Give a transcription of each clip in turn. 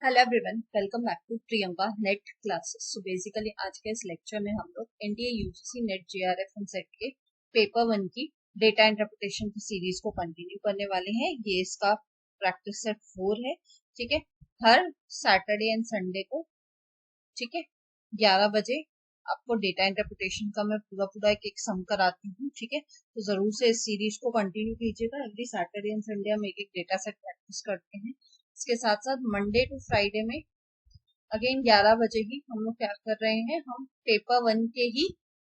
Hello everyone, welcome back to Priyanka net classes. So basically आज के इस लेक्चर में हम लोग NTA UGC NET JRF and SET के पेपर 1 की डेटा इंटरप्रिटेशन की सीरीज को कंटिन्यू करने वाले हैं। ये इसका प्रैक्टिस सेट 4 है। ठीक है, हर सैटरडे एंड संडे को ठीक है 11 बजे आपको डेटा इंटरप्रिटेशन का मैं पूरा एक सम कराती हूँ। ठीक है, तो जरूर से इस सीरीज को कंटिन्यू कीजिएगा। एवरी सैटरडे एंड संडे हम एक डेटा सेट प्रैक्टिस करते हैं। इसके साथ साथ मंडे टू फ्राइडे में अगेन 11 बजे ही हम लोग क्या कर रहे हैं, हम पेपर 1 के ही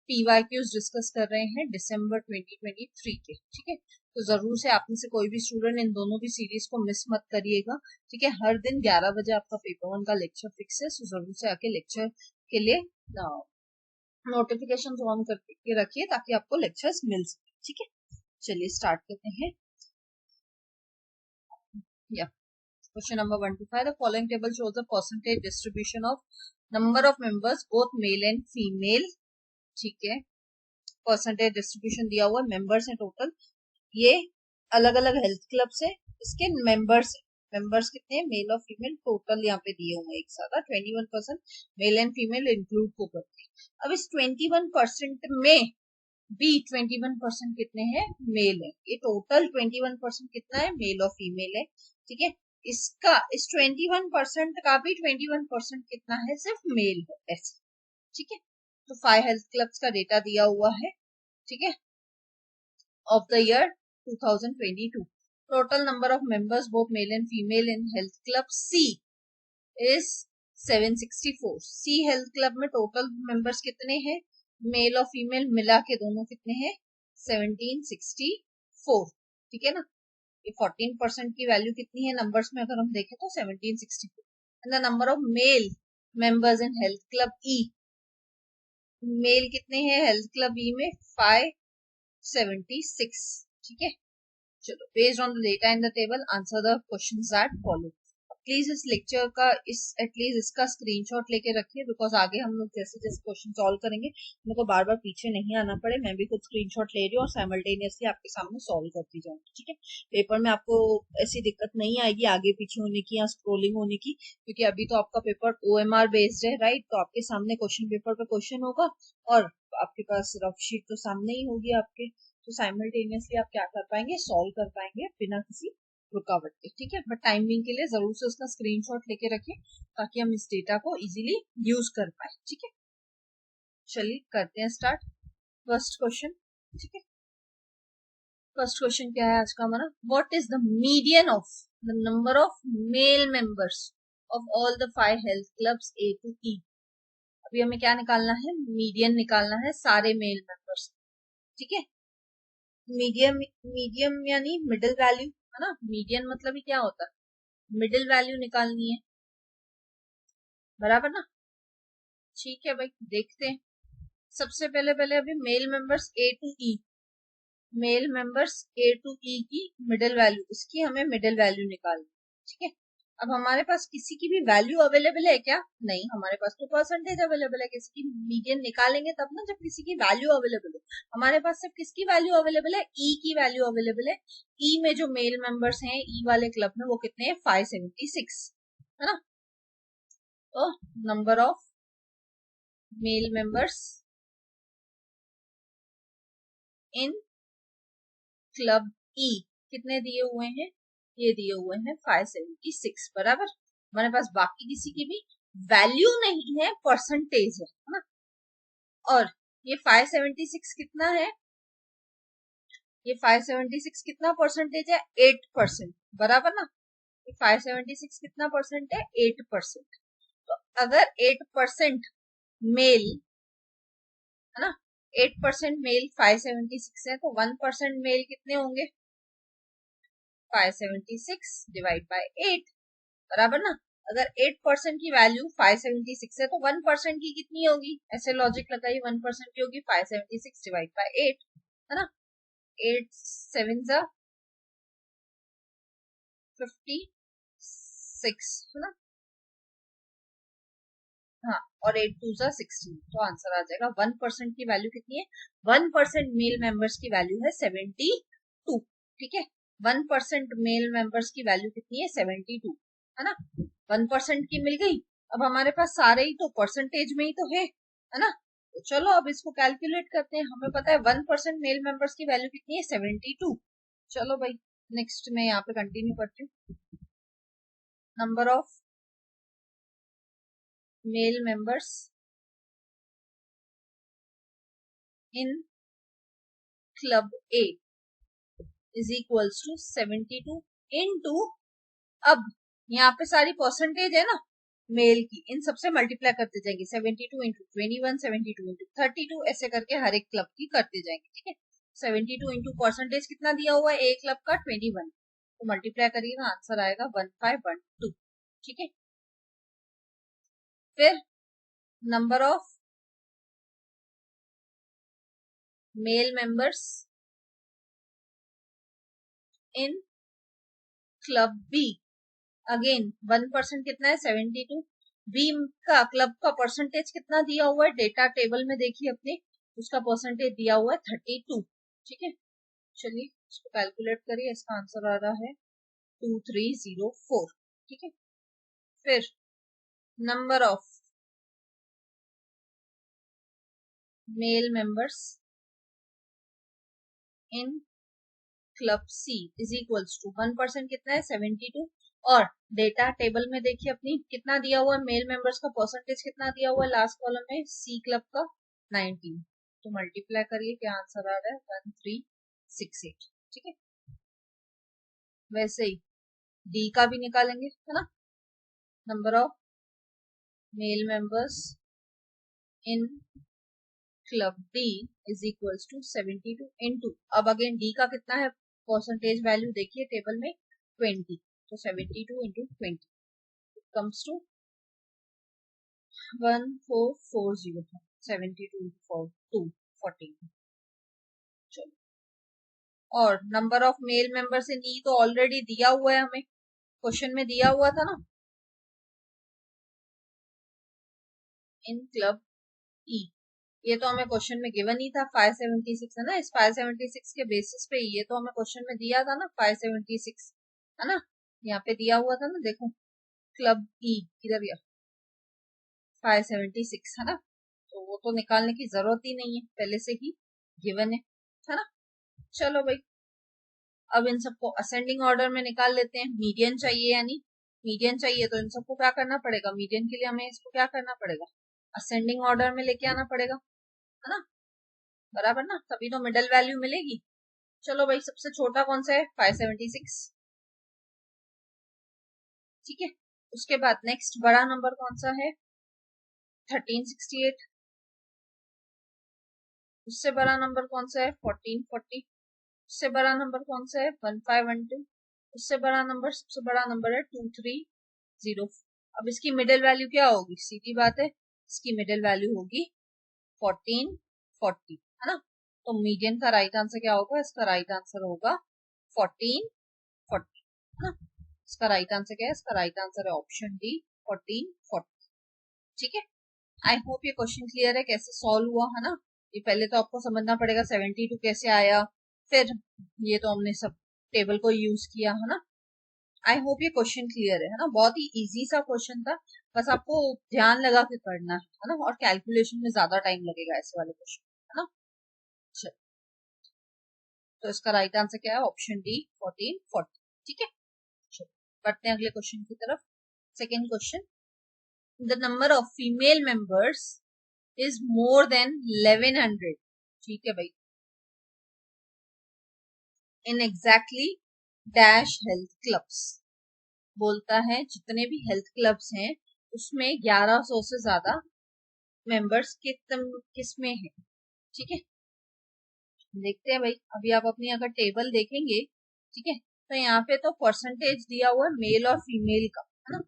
पीवाईक्यूज डिस्कस कर रहे हैं दिसंबर 2023 के। ठीक है, तो जरूर से आप में से कोई भी स्टूडेंट इन दोनों भी सीरीज को मिस मत करिएगा। ठीक है, हर दिन 11 बजे आपका पेपर 1 का लेक्चर फिक्स है। सो जरूर से आके लेक्चर के लिए नोटिफिकेशन ऑन करके रखिए ताकि आपको लेक्चर्स मिल सके। ठीक है, चलिए स्टार्ट करते हैं। या Question number 1 to 5. The following table shows the percentage distribution of number of members, both male and female. ठीक है, परसेंटेज डिस्ट्रीब्यूशन दिया हुआ है, मेंबर्स है टोटल। ये अलग अलग हेल्थ क्लब से इसके मेंबर्स कितने हैं, मेल और फीमेल टोटल यहाँ पे दिए हुए हैं एक साथ 21% मेल एंड फीमेल इंक्लूड को करके। अब इस 21% में भी 21% कितने हैं, मेल है। ये टोटल 21% कितना है, मेल और फीमेल है। ठीक है, इसका इस 21% का भी 21% कितना है, सिर्फ मेल है ऐसे। ठीक है, तो 5 हेल्थ क्लब्स का डेटा दिया हुआ है। ठीक है, of the year 2022 total number of members both male and female in health club C is 764। C health club में टोटल मेंबर्स कितने हैं, मेल और फीमेल मिला के दोनों कितने हैं, 1764। ठीक है ना, ये 14% की वैल्यू कितनी है नंबर्स में अगर हम देखें तो 1764। And the number of male members in health club E, male कितने हैं हेल्थ क्लब ई में, 576। ठीक है, चलो based on the data in the table answer the questions that follow. Please इस लेक्चर का एटलीस्ट इसका स्क्रीनशॉट लेके रखिए, बिकॉज आगे हम लोग जैसे जैसे क्वेश्चन सॉल्व करेंगे मेरे को बार बार पीछे नहीं आना पड़े। मैं भी खुद स्क्रीनशॉट ले रही हूँ और साइमल्टेनियसली आपके सामने सॉल्व करती जाऊंगी। ठीक है, पेपर में आपको ऐसी दिक्कत नहीं आएगी आगे पीछे होने की या स्क्रोलिंग होने की, क्योंकि अभी तो आपका पेपर OMR बेस्ड है, राइट। तो आपके सामने क्वेश्चन पेपर पे क्वेश्चन होगा और आपके पास रफ शीट तो सामने ही होगी आपके, तो साइमल्टेनियसली आप क्या कर पाएंगे, सॉल्व कर पाएंगे बिना किसी रुकावट के। ठीक है, बट टाइमिंग के लिए जरूर से उसका स्क्रीनशॉट लेके रखें ताकि हम इस डेटा को इजीली यूज कर पाए। ठीक है, चलिए करते हैं स्टार्ट। First question. ठीक है, फर्स्ट क्वेश्चन क्या है आज का हमारा, what is the median of the number of male members of all the 5 health clubs A to E। अभी हमें क्या निकालना है, मीडियन निकालना है सारे मेल मेंबर्स। ठीक है, मीडियम यानी मिडिल वैल्यू है ना, मीडियन मतलब ही क्या होता है, मिडिल वैल्यू निकालनी है, बराबर ना। ठीक है भाई, देखते हैं। सबसे पहले पहले अभी male members A to E, male members A to E की मिडिल वैल्यू, इसकी हमें मिडिल वैल्यू निकालनी। ठीक है, अब हमारे पास किसी की भी वैल्यू अवेलेबल है क्या, नहीं, हमारे पास तो परसेंटेज अवेलेबल है। किसी की मीडियन निकालेंगे तब ना जब किसी की वैल्यू अवेलेबल है। हमारे पास सिर्फ किसकी वैल्यू अवेलेबल है, E की वैल्यू अवेलेबल है। E में जो मेल मेंबर्स हैं E वाले क्लब में वो कितने हैं, 576 है ना। तो number of male members in club E कितने दिए हुए हैं, ये दिए हुए हैं 576, बराबर। हमारे पास बाकी किसी की भी वैल्यू नहीं है, परसेंटेज है ना। और ये 576 कितना है, ये 576 कितना परसेंटेज है, 8%, बराबर ना। ये 576 कितना परसेंट है, 8%। तो अगर 8% मेल है ना, 8% मेल 576 है, तो 1% मेल कितने होंगे, 576 डिवाइड बाय 8, बराबर ना। अगर 8% की वैल्यू 576 है तो 1% की कितनी होगी, ऐसे लॉजिक लगाइए, 1% की होगी 576 डिवाइड बाय 8 है ना। 8 7 जा 56 है ना, हाँ, और 8 2 जा 16, तो आंसर आ जाएगा 1% की वैल्यू कितनी है, 1% मेल मेंबर्स की वैल्यू है 72। ठीक है, 1% मेल मेंबर्स की वैल्यू कितनी है, 72। है ना। 1% की मिल गई। अब हमारे पास सारे ही तो परसेंटेज में ही तो है ना। तो चलो अब इसको कैलकुलेट करते हैं। हमें पता है 1% मेल मेंबर्स की वैल्यू कितनी है, 72। चलो भाई नेक्स्ट में यहाँ पे कंटिन्यू करती हूँ। Number of male members in club A is equals to 72 into, अब यहाँ पे सारी परसेंटेज है ना मेल की, इन सबसे मल्टीप्लाई करते जाएंगे। 72 इंटू 21, 72 इंटू 32, ऐसे करके हर एक क्लब की करते जाएंगे। ठीक है, 72 इंटू परसेंटेज कितना दिया हुआ है एक क्लब का, 21, तो मल्टीप्लाई करिएगा आंसर आएगा 1512। ठीक है, फिर number of male members in club B, again 1% कितना है, 72। बी का क्लब का परसेंटेज कितना दिया हुआ है, डेटा टेबल में देखिए अपने, उसका परसेंटेज दिया हुआ है 32। ठीक है, चलिए इसको कैलकुलेट करिए, इसका आंसर आ रहा है 2304। ठीक है, फिर number of male members in club C is equals to 1% कितना है, 72, और डेटा टेबल में देखिए अपनी कितना दिया हुआ है मेल मेंबर्स का परसेंटेज, कितना दिया हुआ है लास्ट कॉलम में, सी क्लब का 19, तो मल्टीप्लाई करिए क्या आंसर आ रहा है 1368। ठीक है, वैसे ही डी का भी निकालेंगे है ना। Number of male members in club D is equals to 72 into, अब अगेन डी का कितना है परसेंटेज वैल्यू देखिए टेबल में 20, तो 72 इंटू 20 कम्स टू 1440, 72 इंटू 214। चलो, और number of male members in E तो ऑलरेडी दिया हुआ है, हमें क्वेश्चन में दिया हुआ था ना, इन क्लब ई, ये तो हमें क्वेश्चन में गिवन ही था 576 है ना, इस 576 के बेसिस पे ये तो हमें क्वेश्चन में दिया था ना 576 है ना, यहाँ पे दिया हुआ था ना, देखो क्लब ई इधर, 576 है ना, तो वो तो निकालने की जरूरत ही नहीं है, पहले से ही गिवन है ना। चलो भाई अब इन सबको असेंडिंग ऑर्डर में निकाल लेते हैं। मीडियन चाहिए, यानी मीडियन चाहिए तो इन सबको क्या करना पड़ेगा, मीडियन के लिए हमें इसको क्या करना पड़ेगा, असेंडिंग ऑर्डर में लेके आना पड़ेगा, है ना, बराबर ना, तभी तो मिडल वैल्यू मिलेगी। चलो भाई सबसे छोटा कौन सा है, 576। ठीक है, उसके बाद नेक्स्ट बड़ा नंबर कौन सा है, 1368। उससे बड़ा नंबर कौन सा है, 1440। उससे बड़ा नंबर कौन सा है, 1512। उससे बड़ा नंबर, सबसे बड़ा नंबर है 2304। अब इसकी मिडिल वैल्यू क्या होगी, सीधी बात है, इसकी मिडिल वैल्यू होगी 1440, है ना। तो मीडियन का राइट आंसर क्या होगा, इसका राइट आंसर होगा 1440, है ना। इसका राइट आंसर क्या है, इसका राइट आंसर है ऑप्शन डी 1440। ठीक है, आई होप ये क्वेश्चन क्लियर है कैसे सॉल्व हुआ, है ना। ये पहले तो आपको समझना पड़ेगा 72 कैसे आया, फिर ये तो हमने सब टेबल को यूज किया, है ना। आई होप ये क्वेश्चन क्लियर है ना, बहुत ही इजी सा क्वेश्चन था, बस आपको ध्यान लगा के करना है ना, और कैलकुलेशन में ज्यादा टाइम लगेगा ऐसे वाले क्वेश्चन, है ना। चलो, तो इसका राइट आंसर क्या है, ऑप्शन डी 1440। ठीक है, चलो बढ़ते हैं अगले क्वेश्चन की तरफ। Second question, the number of female members is more than 1100। ठीक है भाई, in exactly dash health clubs, बोलता है जितने भी हेल्थ क्लब्स हैं उसमें 1100 से ज्यादा मेंबर्स किस में है। ठीक है, देखते हैं भाई, अभी आप अपनी अगर टेबल देखेंगे, ठीक है, तो यहाँ पे तो परसेंटेज दिया हुआ है मेल और फीमेल का, है ना।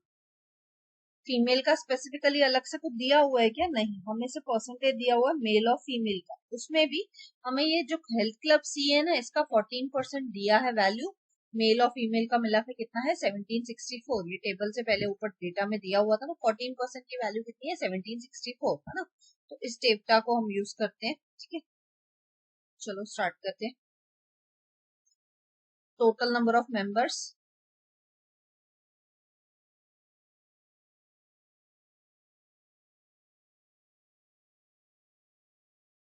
फीमेल का स्पेसिफिकली अलग से कुछ दिया हुआ है क्या, नहीं, हमें से परसेंटेज दिया हुआ है मेल और फीमेल का। उसमें भी हमें ये जो हेल्थ क्लब सी है ना, इसका 14% दिया है वैल्यू, मेल और फीमेल का मिलाकर कितना है 1764। ये टेबल से पहले ऊपर डेटा में दिया हुआ था ना, 14% की वैल्यू कितनी है 1764, है ना। तो इस डेटा को हम यूज करते हैं। ठीक है, चलो स्टार्ट करते हैं। Total number of members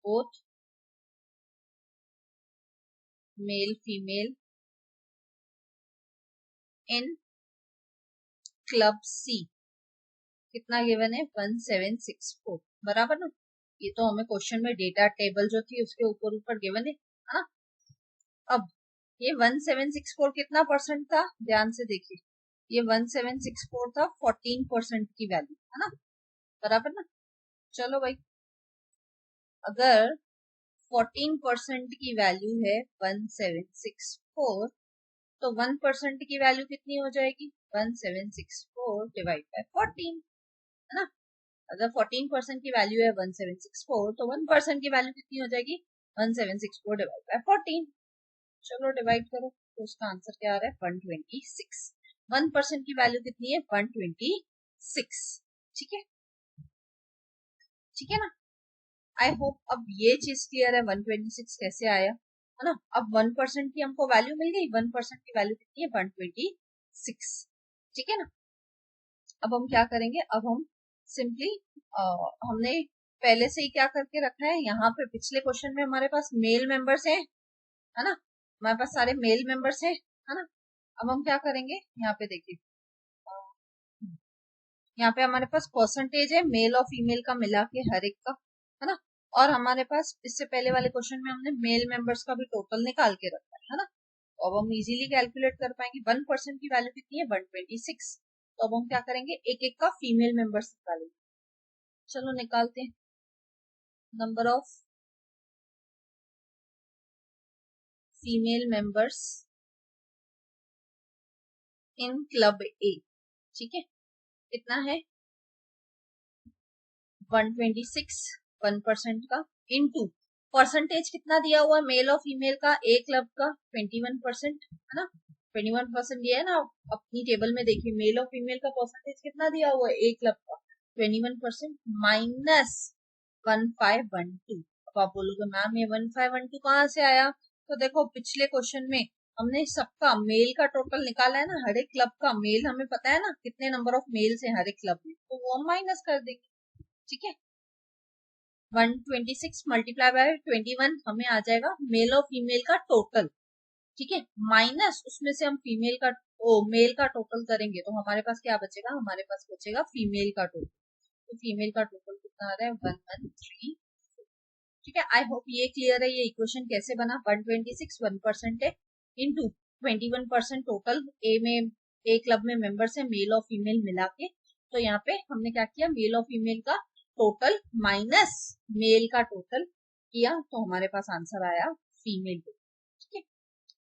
both male female in club C कितना गिवन है 1764 बराबर ना। ये तो हमें क्वेश्चन में डेटा टेबल जो थी उसके ऊपर ऊपर गिवन है ना। अब ये 1764 कितना परसेंट था, ध्यान से देखिए, ये 1764 था 14% की वैल्यू है ना, बराबर ना। चलो भाई, अगर 14% की वैल्यू है 1764 तो 1% की वैल्यू कितनी हो जाएगी, 1764 डिवाइड बाय 14 है ना। अगर 14% की वैल्यू है 1764 तो 1% की वैल्यू कितनी हो जाएगी, 1764 डिवाइड बाय 14। चलो डिवाइड करो तो उसका आंसर क्या आ रहा है 126। 1% की वैल्यू कितनी है 126। ठीक है, ठीक है ना। आई होप अब ये चीज क्लियर है 126 कैसे आया है ना। अब 1% की हमको वैल्यू मिल गई, 1% की वैल्यू कितनी है 126। ठीक है ना। अब हम क्या करेंगे, अब हम सिंपली हमने पहले से ही क्या करके रखा है, यहाँ पे पिछले क्वेश्चन में हमारे पास मेल मेंबर्स है ना, हमारे पास सारे मेल मेंबर्स है ना। अब हम क्या करेंगे, यहाँ पे देखिए, यहाँ पे हमारे पास परसेंटेज है मेल और फीमेल का मिला के हर एक का है ना। और हमारे पास इससे पहले वाले क्वेश्चन में हमने मेल मेंबर्स का भी टोटल निकाल के रखा है ना। तो अब हम इजीली कैलकुलेट कर पाएंगे 1% की वैल्यू कितनी है 126। तो अब हम क्या करेंगे, एक एक का फीमेल मेंबर्स निकालेंगे। चलो निकालते हैं, number of female members in club A. ठीक है, कितना है 126 1% का इनटू परसेंटेज कितना दिया हुआ है मेल और फीमेल का, ए क्लब का 21% है ना। 21% दिया है ना, अपनी टेबल में देखिए मेल और फीमेल का परसेंटेज कितना दिया हुआ है ए क्लब का 21% माइनस 1512। अब आप बोलोगे मैम ये 1512 कहाँ से आया, तो देखो पिछले क्वेश्चन में हमने सबका मेल का टोटल निकाला है ना, हर एक क्लब का मेल हमें पता है ना कितने नंबर ऑफ मेल्स हैं हर एक क्लब में, तो वो हम माइनस कर देंगे। ठीक है, 126 मल्टीप्लाई बाय 21 हमें आ जाएगा मेल और फीमेल का टोटल। ठीक है, माइनस उसमें से हम फीमेल का मेल का टोटल करेंगे तो हमारे पास क्या बचेगा, हमारे पास बचेगा फीमेल का टोटल। तो फीमेल का टोटल कितना आ रहा है 113। ठीक है, आई होप ये क्लियर है, ये इक्वेशन कैसे बना, 126 1% है इंटू 21% टोटल ए में, ए क्लब में मेंबर्स है मेल और फीमेल मिला के। तो यहाँ पे हमने क्या किया, मेल और फीमेल का टोटल माइनस मेल का टोटल किया तो हमारे पास आंसर आया फीमेल को। ठीक है,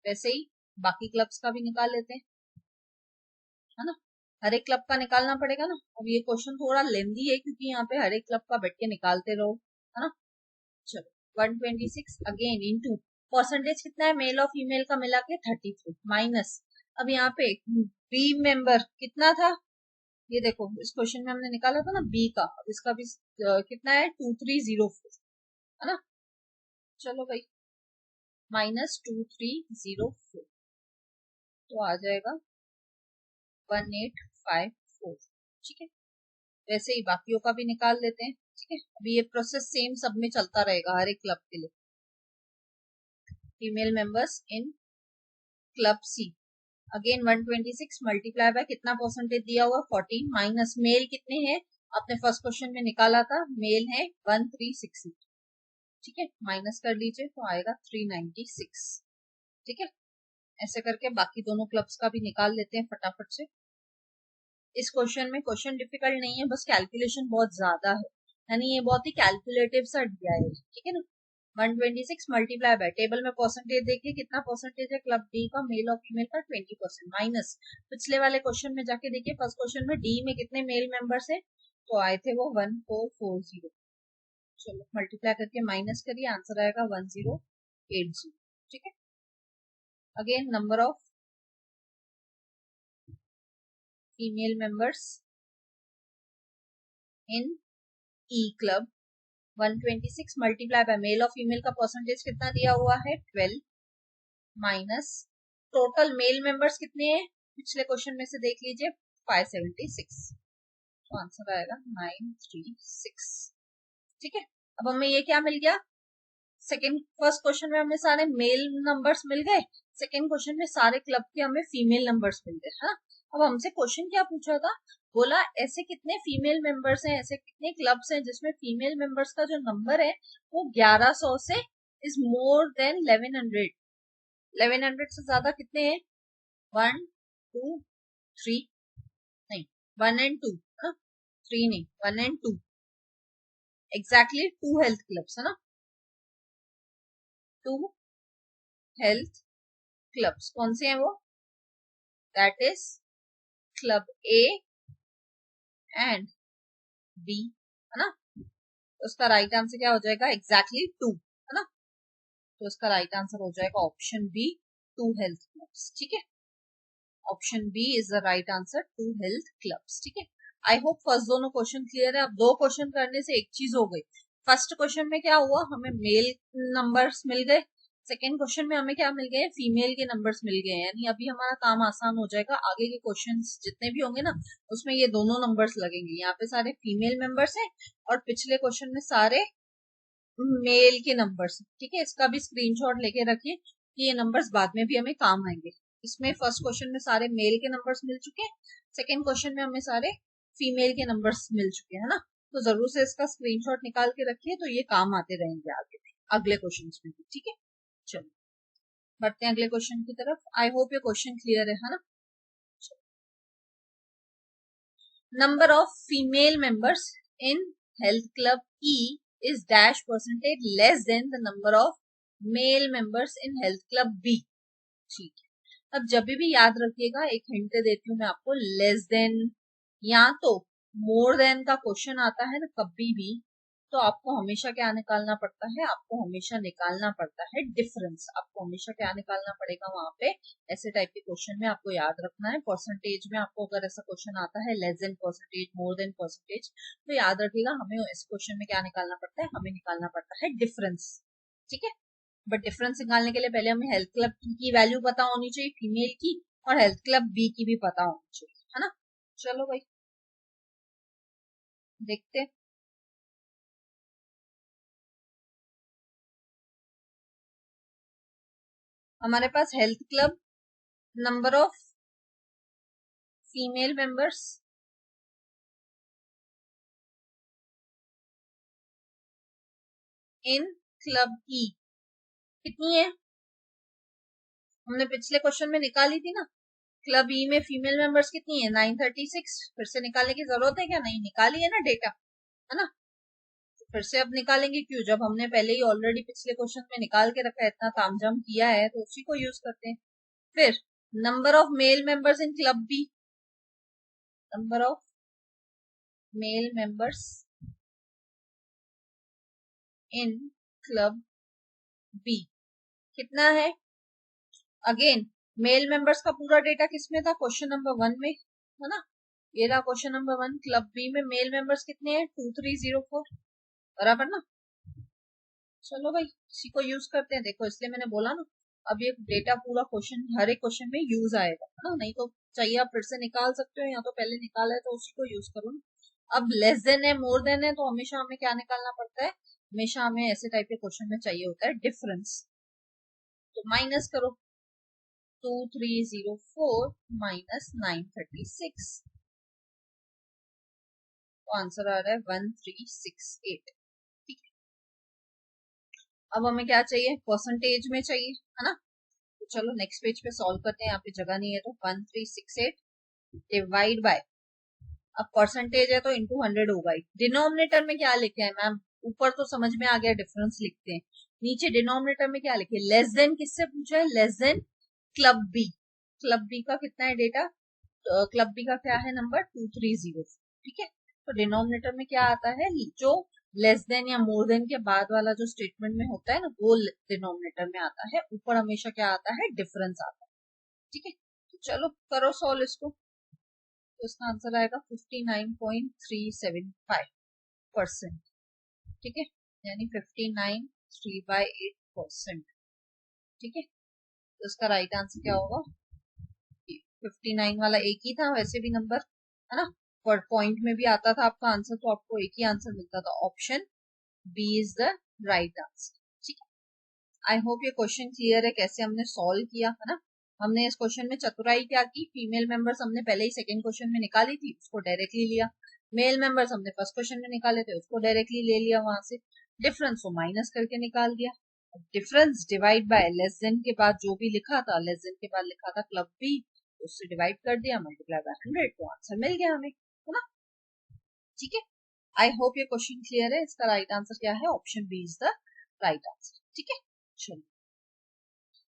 वैसे ही बाकी क्लब्स का भी निकाल लेते हैं है ना। हर एक क्लब का निकालना पड़ेगा ना। अब ये क्वेश्चन थोड़ा लेंदी है क्योंकि यहाँ पे हर एक क्लब का बैठ के निकालते रहो है ना। चलो 126 अगेन इनटू परसेंटेज कितना है मेल और फीमेल का मिला के 33 माइनस, अब यहाँ पे बी मेंबर कितना था, ये देखो इस क्वेश्चन में हमने निकाला था ना बी का, अब इसका भी कितना है 2304 है ना। चलो भाई -2304 तो आ जाएगा 1854। ठीक है, वैसे ही बाकियों का भी निकाल लेते हैं। ठीक है, अभी ये प्रोसेस सेम सब में चलता रहेगा हर एक क्लब के लिए। Female members in club C again 126 multiply by कितना परसेंटेज दिया हुआ 14 माइनस मेल कितने हैं, आपने फर्स्ट क्वेश्चन में निकाला था मेल है 1368। ठीक है, माइनस कर लीजिए तो आएगा 396। ठीक है, ऐसे करके बाकी दोनों क्लब्स का भी निकाल लेते हैं फटाफट से। इस क्वेश्चन में क्वेश्चन डिफिकल्ट नहीं है, बस कैलकुलेशन बहुत ज्यादा है, यानी ये बहुत ही कैलकुलेटिव सा दिया है। ठीक है ना, 126 मल्टीप्लाई बाय टेबल में परसेंटेज देखिए कितना परसेंटेज है क्लब डी का मेल और फीमेल का 20% माइनस पिछले वाले क्वेश्चन में जाके देखिए फर्स्ट क्वेश्चन में डी में कितने मेल मेंबर्स है, तो आए थे वो 1440। चलो मल्टीप्लाई करके माइनस करिए आंसर आएगा 1080। ठीक है, again number of female members in E club 126 multiply by male और फीमेल का परसेंटेज कितना दिया हुआ है 12 माइनस टोटल मेल मेंबर्स कितने हैं पिछले क्वेश्चन में से देख लीजिए 576, तो आंसर आएगा 936। ठीक है, अब हमें ये क्या मिल गया, सेकेंड फर्स्ट क्वेश्चन में हमें सारे मेल नंबर्स मिल गए, सेकेंड क्वेश्चन में सारे क्लब के हमें फीमेल नंबर्स मिल गए, है ना। अब हमसे क्वेश्चन क्या पूछा था, बोला ऐसे कितने फीमेल मेंबर्स हैं, ऐसे कितने क्लब्स हैं जिसमें फीमेल मेंबर्स का जो नंबर है वो 1100 से इज मोर देन 1100। 1100 से ज्यादा कितने हैं, 1 2 3, नहीं 1 एंड 2, 3 नहीं, 1 एंड 2, एग्जैक्टली 2 हेल्थ क्लब्स, है ना। 2 हेल्थ क्लब्स कौन से हैं वो, that is club A and B, है ना। तो उसका राइट आंसर क्या हो जाएगा, एग्जैक्टली 2, है ना। तो उसका राइट आंसर हो जाएगा ऑप्शन बी, 2 हेल्थ क्लब्स, ठीक है। Option B is the right answer, 2 health clubs, ठीक है। आई होप फर्स्ट दोनों क्वेश्चन क्लियर है। अब दो क्वेश्चन करने से एक चीज हो गई, फर्स्ट क्वेश्चन में क्या हुआ, हमें मेल नंबर्स मिल गए, सेकेंड क्वेश्चन में हमें क्या मिल गए, फीमेल के नंबर्स मिल गए, यानी अभी हमारा काम आसान हो जाएगा। आगे के क्वेश्चंस जितने भी होंगे ना उसमें ये दोनों नंबर्स लगेंगे, यहाँ पे सारे फीमेल मेंबर्स हैं और पिछले क्वेश्चन में सारे मेल के नंबर्स, ठीक है। इसका भी स्क्रीनशॉट लेके रखिए कि ये नंबर्स बाद में भी हमें काम आएंगे। इसमें फर्स्ट क्वेश्चन में सारे मेल के नंबर्स मिल चुके हैं, सेकेंड क्वेश्चन में हमें सारे फीमेल के नंबर्स मिल चुके हैं ना। तो जरूर से इसका स्क्रीनशॉट निकाल के रखिए, तो ये काम आते रहेंगे आगे भी, अगले क्वेश्चन में भी, ठीक है। चलो बढ़ते हैं अगले क्वेश्चन की तरफ। आई होप ये क्वेश्चन क्लियर है ना। Number of female members in health club E is dash percentage less than the number of male members in health club B, ठीक है। अब जब भी याद रखिएगा, एक हिंट देती हूँ मैं आपको, लेस देन या तो मोर देन का क्वेश्चन आता है ना कभी भी, तो आपको हमेशा क्या निकालना पड़ता है, आपको हमेशा निकालना पड़ता है डिफरेंस। आपको हमेशा क्या निकालना पड़ेगा वहां पे, ऐसे टाइप के क्वेश्चन में आपको याद रखना है। परसेंटेज में आपको अगर ऐसा क्वेश्चन आता है less then percentage, more than percentage, तो याद रखिएगा हमें इस क्वेश्चन में क्या निकालना पड़ता है, हमें निकालना पड़ता है डिफरेंस, ठीक है। बट डिफरेंस निकालने के लिए पहले हमें हेल्थ क्लब की वैल्यू पता होनी चाहिए फीमेल की, और हेल्थ क्लब बी की भी पता होनी चाहिए, है ना। चलो भाई देखते हैं। हमारे पास health club number of female members in club E कितनी है, हमने पिछले क्वेश्चन में निकाली थी ना। क्लब ई में फीमेल मेंबर्स कितनी है, 936। फिर से निकालने की जरूरत है क्या, नहीं निकाली है ना डेटा, है ना। तो फिर से अब निकालेंगे क्यों, जब हमने पहले ही ऑलरेडी पिछले क्वेश्चन में निकाल के रखा है, इतना तामझाम किया है, तो उसी को यूज करते हैं। फिर number of male members in club B, number of male members in club B कितना है। अगेन मेल मेंबर्स का पूरा डेटा किसमें था, क्वेश्चन नंबर 1 में, है ना। ये रहा क्वेश्चन नंबर 1, क्लब बी में मेल मेंबर्स कितने हैं, 2304, बराबर ना। चलो भाई इसी को यूज करते हैं, देखो इसलिए मैंने बोला ना, अब ये डेटा पूरा क्वेश्चन, हर एक क्वेश्चन में यूज आएगा, है ना। नहीं तो चाहिए आप फिर से निकाल सकते हो, या तो पहले निकाला है तो उसी को यूज करो ना। अब लेस देन है, मोर देन है, तो हमेशा हमें क्या निकालना पड़ता है, हमेशा हमें ऐसे टाइप के क्वेश्चन में चाहिए होता है डिफरेंस। तो माइनस करो, 2304 माइनस 936, तो आंसर आ रहा है 1368, ठीक है। अब हमें क्या चाहिए, परसेंटेज में चाहिए, है ना। तो चलो नेक्स्ट पेज पे सॉल्व करते हैं, यहाँ पे जगह नहीं है, तो 1368 डिवाइड बाय, अब परसेंटेज है तो इंटू 100 होगा ही। डिनोमिनेटर में क्या लिखे हैं मैम, ऊपर तो समझ में आ गया डिफरेंस लिखते हैं, नीचे डिनोमिनेटर में क्या लिखे, लेस देन किससे पूछा है, less than club B. Club B का कितना है डेटा, क्लब बी का क्या है नंबर, 230, ठीक है। तो डिनोमिनेटर में क्या आता है, जो लेस देन या मोर देन के बाद वाला जो स्टेटमेंट में होता है ना, वो डिनोमिनेटर में आता है, ऊपर हमेशा क्या आता है, डिफरेंस आता है, ठीक है। तो चलो करो सॉल्व इसको, तो इसका आंसर आएगा 59.375%, ठीक है, यानी 59.3/8%, ठीक है। तो इसका राइट आंसर क्या होगा, 59 वाला एक ही था वैसे भी नंबर, है ना, पर पॉइंट में भी आता था आपका आंसर, तो आपको एक ही आंसर मिलता था, option B is the right answer, ठीक है। आई होप ये क्वेश्चन क्लियर है कैसे हमने सॉल्व किया है ना। हमने इस क्वेश्चन में चतुराई क्या की, फीमेल मेंबर्स हमने पहले ही सेकंड क्वेश्चन में निकाली थी, उसको डायरेक्टली लिया। मेल मेंबर्स हमने फर्स्ट क्वेश्चन में निकाले थे, उसको डायरेक्टली ले लिया वहां से। डिफरेंस को माइनस करके निकाल दिया। Difference divide by less than के बाद जो भी लिखा था, लेस देन के बाद लिखा था क्लब बी, उससे डिवाइड कर दिया, मल्टीप्लाई बाय 100, तो आंसर मिल गया हमें, है ना। ठीक है, आई होप ये क्वेश्चन क्लियर है। इसका राइट आंसर क्या है, option B is the right answer. ठीक है, चलो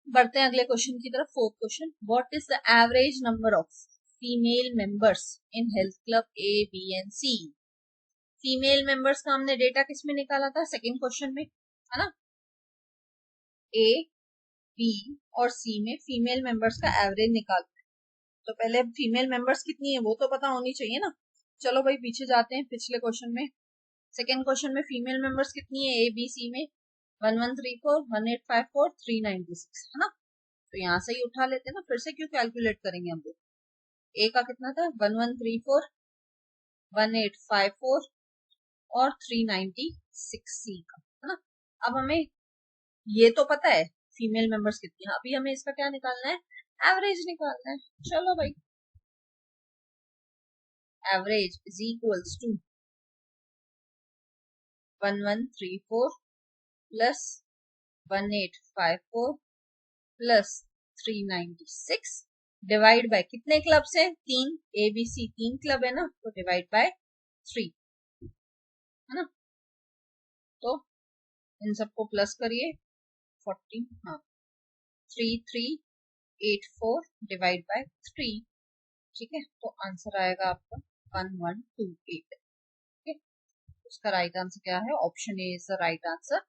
बढ़ते हैं अगले क्वेश्चन की तरफ। Fourth question, what is the average number of female members in health club A B and C. Female members का हमने डेटा किस में निकाला था, सेकंड क्वेश्चन में, है ना। ए बी और सी में फीमेल मेंबर्स का एवरेज निकालते हैं। तो पहले फीमेल मेंबर्स कितनी है वो तो पता होनी चाहिए ना। चलो भाई पीछे जाते हैं, पिछले क्वेश्चन में, सेकेंड क्वेश्चन में फीमेल मेंबर्स कितनी है ए बी सी में, 1134, 1854, 396, है ना। तो यहाँ से ही उठा लेते हैं ना, फिर से क्यों कैलकुलेट करेंगे हम लोग। ए का कितना था, 1134, 1854 और 396 सी का, है ना। अब हमें ये तो पता है फीमेल मेंबर्स कितनी है, अभी हमें इसका क्या निकालना है, एवरेज निकालना है। चलो भाई, average is equals to 1134 plus 1854 plus 396 divide by कितने क्लब्स हैं, तीन, ए बी सी तीन क्लब है ना, तो डिवाइड बाय 3, है ना। तो इन सबको प्लस करिए, 40, हाँ 3384 डिवाइड बाय 3, ठीक है। तो आंसर आएगा आपका 1128। ठीक है, उसका राइट आंसर क्या है, option A is the right answer,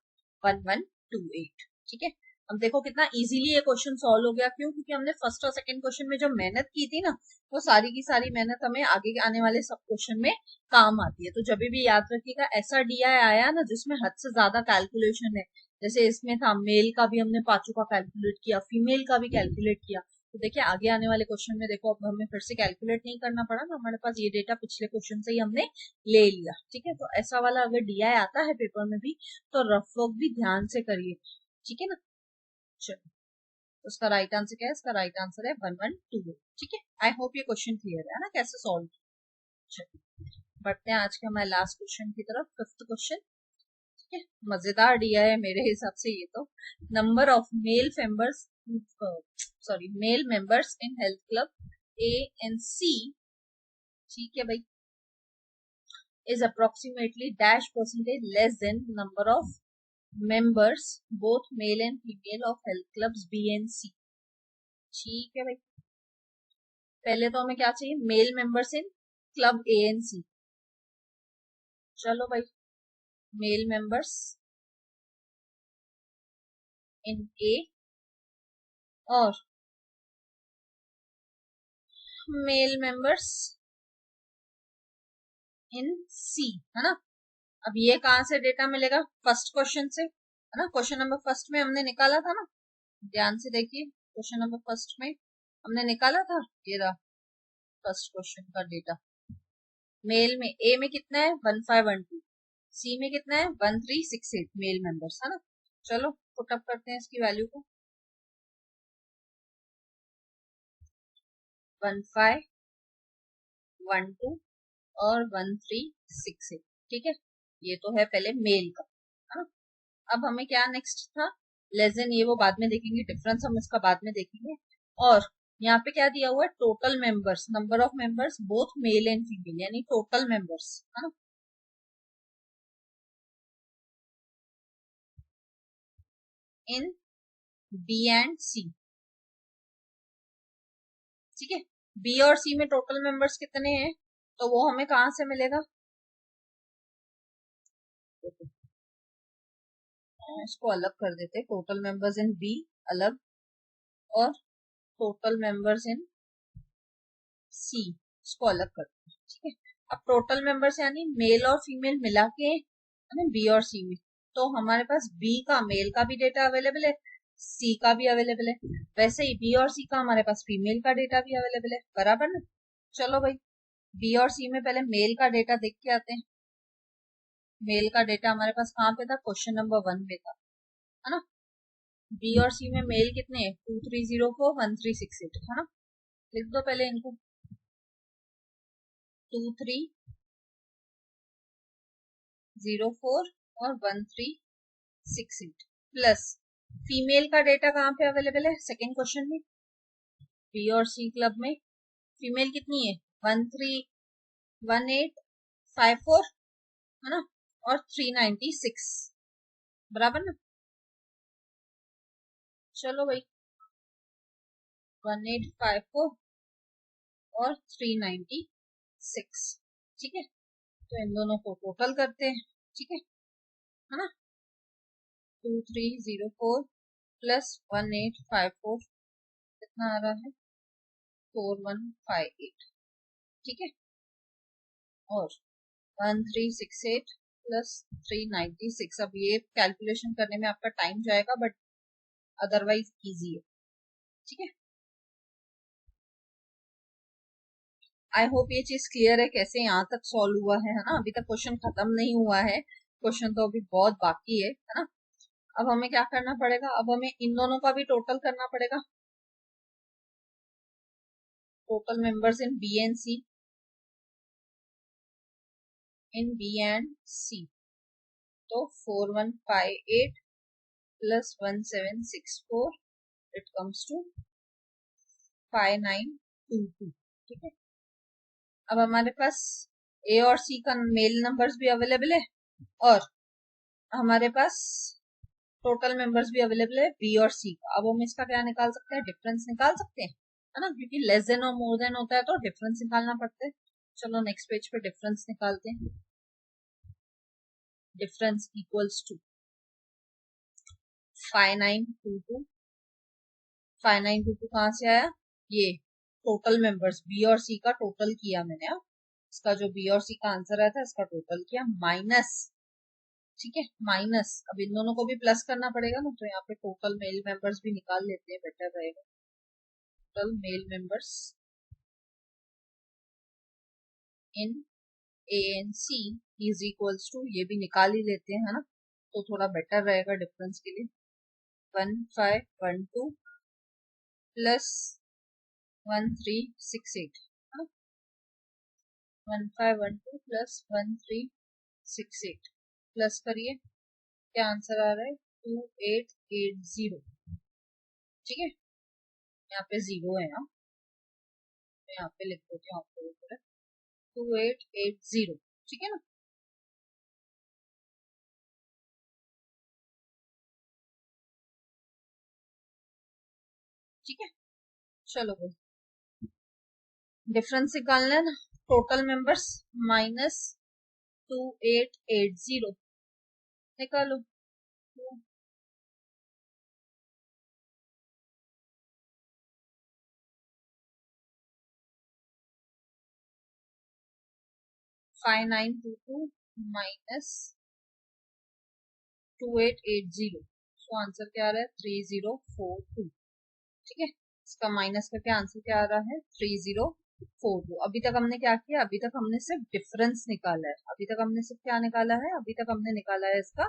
1128। ठीक है, अब देखो कितना इजीली ये क्वेश्चन सॉल्व हो गया, क्यों, क्योंकि हमने फर्स्ट और सेकंड क्वेश्चन में जो मेहनत की थी ना, वो सारी की सारी मेहनत हमें आगे आने वाले सब क्वेश्चन में काम आती है। तो जब भी याद रखिएगा ऐसा डीआई आया ना जिसमें हद से ज्यादा कैलकुलेशन है, जैसे इसमें था मेल का भी हमने पांचों का कैलकुलेट किया, फीमेल का भी कैलकुलेट किया, तो देखिए आगे आने वाले क्वेश्चन में देखो अब हमें फिर से कैलकुलेट नहीं करना पड़ा ना, हमारे पास ये डेटा पिछले क्वेश्चन से ही हमने ले लिया। ठीक है, तो ऐसा वाला अगर डीआई आता है पेपर में भी तो रफ वर्क भी ध्यान से करिए, ठीक है ना। चलो, उसका राइट आंसर क्या है, इसका राइट आंसर है 1128। ठीक है, आई होप ये क्वेश्चन क्लियर है ना कैसे सॉल्व। चलो बढ़ते हैं आज के हमारे लास्ट क्वेश्चन की तरफ, फिफ्थ क्वेश्चन। ठीक है, मजेदार दिया है मेरे हिसाब से ये तो। Number of male members, sorry male members in health club A and C, ठीक है भाई, is approximately dash percentage less than number of members both male and female of health clubs B and C। ठीक है भाई, पहले तो हमें क्या चाहिए, male members in club A and C. चलो भाई, मेल मेंबर्स इन ए और मेल मेंबर्स इन सी, है ना। अब ये कहां से डेटा मिलेगा, फर्स्ट क्वेश्चन से, है ना। क्वेश्चन नंबर फर्स्ट में हमने निकाला था ना, ध्यान से देखिए, क्वेश्चन नंबर फर्स्ट में हमने निकाला था, ये रहा फर्स्ट क्वेश्चन का डेटा। मेल में ए में कितना है 1512, सी में कितना है 1368 मेल मेंबर्स, है ना। चलो पुटअप करते हैं इसकी वैल्यू को, 1512 और 1368। ठीक है, ये तो है पहले मेल का, है ना। अब हमें क्या नेक्स्ट था, लेस देन, ये वो बाद में देखेंगे, डिफरेंस हम इसका बाद में देखेंगे। और यहाँ पे क्या दिया हुआ है, total members, number of members both male and female, यानी टोटल मेंबर्स, है ना। इन बी एंड सी, ठीक है, बी और सी में टोटल मेंबर्स कितने हैं, तो वो हमें कहां से मिलेगा, इसको अलग कर देते हैं, टोटल मेंबर्स इन बी अलग और टोटल मेंबर्स इन सी, इसको अलग करते हैं। ठीक है, अब टोटल मेंबर्स यानी मेल और फीमेल मिला के है बी और सी में, तो हमारे पास बी का मेल का भी डेटा अवेलेबल है, सी का भी अवेलेबल है, वैसे ही बी और सी का हमारे पास फीमेल का डेटा भी अवेलेबल है, बराबर ना। चलो भाई, बी और सी में पहले मेल का डेटा देख के आते हैं। मेल का डेटा हमारे पास कहाँ पे था, क्वेश्चन नंबर 1 में था, है ना। बी और सी में मेल कितने हैं 2304 1368 है ना। लिख दो पहले इनको 2304 और 1368 प्लस फीमेल का डेटा कहाँ पे अवेलेबल है सेकेंड क्वेश्चन में बी और सी क्लब में फीमेल कितनी है 131854 है ना और 396 बराबर ना। चलो भाई 1854 और 396 ठीक है। तो इन दोनों को टोटल करते हैं ठीक है ना 2304 प्लस 1854 कितना आ रहा है 4158 ठीक है और 1368 प्लस 396। अब ये कैलकुलेशन करने में आपका टाइम जाएगा बट अदरवाइज इजी है ठीक है। आई होप ये चीज क्लियर है कैसे यहाँ तक सॉल्व हुआ है ना। अभी तक क्वेश्चन खत्म नहीं हुआ है क्वेश्चन तो अभी बहुत बाकी है ना। अब हमें क्या करना पड़ेगा अब हमें इन दोनों का भी टोटल करना पड़ेगा total members in B and C in B and C तो 4158 प्लस 1764 इट कम्स टू 5922 ठीक है। अब हमारे पास ए और सी का मेल नंबर्स भी अवेलेबल है और हमारे पास टोटल मेंबर्स भी अवेलेबल है बी और सी का। अब हम इसका क्या निकाल सकते हैं डिफरेंस निकाल सकते हैं है ना क्योंकि लेस देन और मोर देन होता है तो डिफरेंस निकालना पड़ता है। चलो नेक्स्ट पेज पे डिफरेंस निकालते हैं डिफरेंस इक्वल्स टू 5922 5922 कहाँ से आया ये टोटल मेंबर्स बी और सी का टोटल किया मैंने इसका जो बी और सी का आंसर आया था इसका टोटल किया माइनस ठीक है माइनस अब इन दोनों को भी प्लस करना पड़ेगा ना तो यहाँ पे टोटल मेल मेंबर्स भी निकाल लेते हैं बेटर रहेगा total male members in A and C is equals to ये भी निकाल ही लेते हैं है ना तो थोड़ा बेटर रहेगा डिफरेंस के लिए 1512 प्लस 1368 1512 प्लस 1368 प्लस करिए क्या आंसर आ रहा है 2880 ठीक है यहाँ पे जीरो है ना तो यहाँ पे लिख देते हैं आपको 2880 ठीक है ना। ठीक है चलो भाई डिफरेंस निकालना है ना टोटल मेंबर्स माइनस 2880 निकालो 5922 माइनस 2880 सो आंसर क्या आ रहा है 3042 ठीक है। इसका माइनस करके आंसर क्या आ रहा है 3042। अभी तक हमने क्या किया अभी तक हमने सिर्फ डिफरेंस निकाला है अभी तक हमने सिर्फ क्या निकाला है अभी तक हमने निकाला है इसका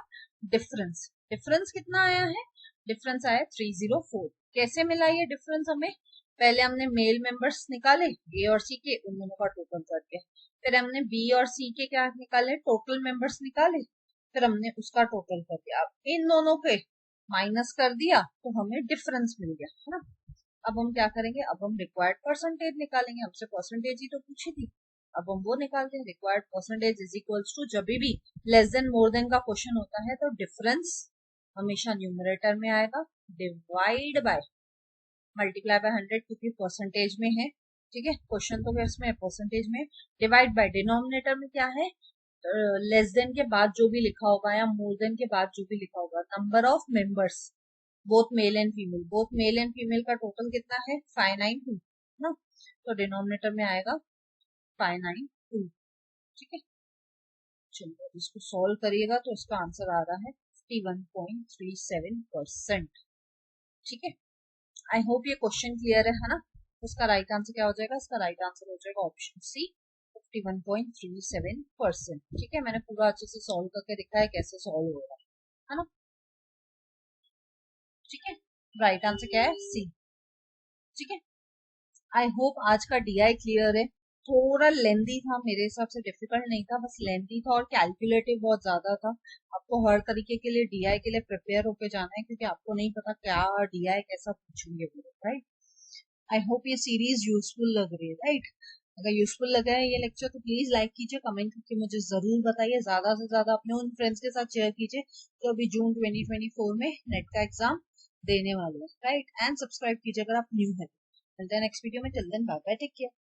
डिफरेंस। डिफरेंस कितना आया है डिफरेंस आया 304। कैसे मिला ये डिफरेंस हमें पहले हमने मेल मेंबर्स निकाले ए और सी के उन दोनों का टोटल करके फिर हमने बी और सी के क्या निकाले टोटल मेंबर्स निकाले फिर हमने उसका टोटल कर दिया अब इन दोनों के माइनस कर दिया तो हमें डिफरेंस मिल गया है ना। अब हम क्या करेंगे अब हम रिक्वायर्ड परसेंटेज निकालेंगे हमसे परसेंटेज ही तो पूछी थी अब हम वो निकालते हैं required percentage is equals to जब भी लेस देन मोर देन का क्वेश्चन होता है तो डिफरेंस हमेशा न्यूमरेटर में आएगा डिवाइड बाय मल्टीप्लाई बाय 100 क्योंकि परसेंटेज में है ठीक है क्वेश्चन तो इसमें है परसेंटेज में डिवाइड बाय डिनोमिनेटर में क्या है लेस देन के बाद जो भी लिखा होगा या मोर देन के बाद जो भी लिखा होगा number of members both male and female का टोटल कितना है 592 ना तो डिनोमिनेटर में आएगा 592 ठीक है। चलिए इसको सॉल्व करिएगा तो इसका आंसर आ रहा है 51.37% ठीक है। आई होप ये क्वेश्चन क्लियर है ना। उसका राइट आंसर क्या हो जाएगा इसका राइट आंसर हो जाएगा ऑप्शन सी 51.37% ठीक है। मैंने पूरा अच्छे से सॉल्व करके दिखा है कैसे सॉल्व हो रहा है ना। ठीक है, राइट आंसर क्या है? सी। ठीक है, आई होप आज का डीआई क्लियर है। थोड़ा लेंदी था, मेरे हिसाब से डिफिकल्ट नहीं था, बस लेंदी था और कैलकुलेटिव बहुत ज्यादा था। आपको हर तरीके के लिए डीआई के लिए प्रिपेयर होके जाना है, क्योंकि आपको नहीं पता क्या डीआई कैसा पूछेंगे वो, राइट। आई होप ये सीरीज यूजफुल लग रही है, राइट। अगर यूजफुल लगा है ये लेक्चर तो प्लीज लाइक कीजिए, कमेंट करके मुझे जरूर बताइए, ज्यादा से ज्यादा अपने उन फ्रेंड्स के साथ शेयर कीजिए जो अभी जून 2024 में नेट का एग्जाम देने वाले हैं, राइट। एंड सब्सक्राइब कीजिए अगर आप न्यू है। मिलते हैं नेक्स्ट वीडियो में, till then bye bye, take care.